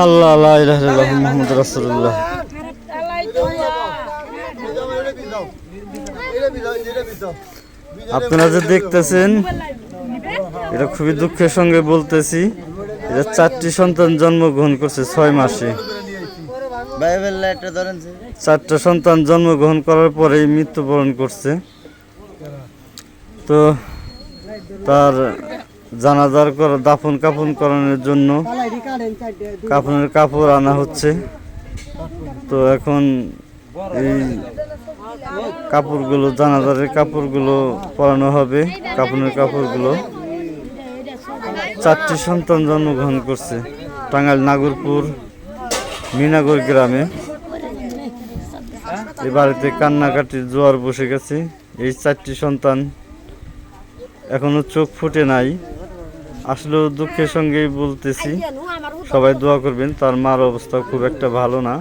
আল্লাহ লা ইলাহা ইল্লাল্লাহু মুহাম্মাদুর রাসূলুল্লাহ। আপনারা যে দেখতেছেন এটা খুবই দুঃখের সঙ্গে বলতেছি, এটা 4টি সন্তান জন্মগ্রহণ করছে 6 মাসে। 4টা সন্তান জন্মগ্রহণ করার পরেই মৃত্যুবরণ করছে। তো তার জানাজার দাফন কাফন করানোর জন্য কাফনের কাপড় আনা হচ্ছে। তো এখন এই কাপড়গুলো, জানাজারের কাপড়গুলো পরানো হবে। কাফনের কাপড়গুলো 4টি সন্তান জন্মগ্রহণ করছে টাঙ্গাইল নাগরপুর মিনাগর গ্রামে। এই বাড়িতে কান্নাকাটির জোয়ার বসে গেছে। এই 4টি সন্তান এখনো চোখ ফুটে নাই। আসলেও দুঃখের সঙ্গেই বলতেছি, সবাই দোয়া করবেন। তার মার অবস্থা খুব একটা ভালো না,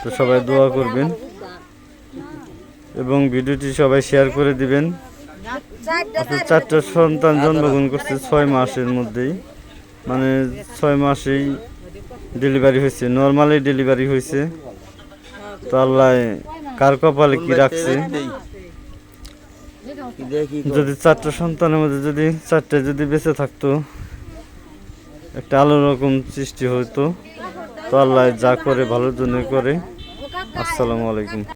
তো সবাই দোয়া করবেন এবং ভিডিওটি সবাই শেয়ার করে দিবেন। আপনার 4টা সন্তান জন্মগ্রহণ করছে 6 মাসের মধ্যেই, মানে 6 মাসেই ডেলিভারি হয়েছে, নর্মালি ডেলিভারি হয়েছে। তো আল্লাহ কার কপালে কি রাখছে। যদি 4টা সন্তানের মধ্যে যদি 4টে যদি বেঁচে থাকতো, একটা আলাদা রকম সৃষ্টি হতো। তো আল্লাহ যা করে ভালোর জন্য করে। আসসালামু আলাইকুম।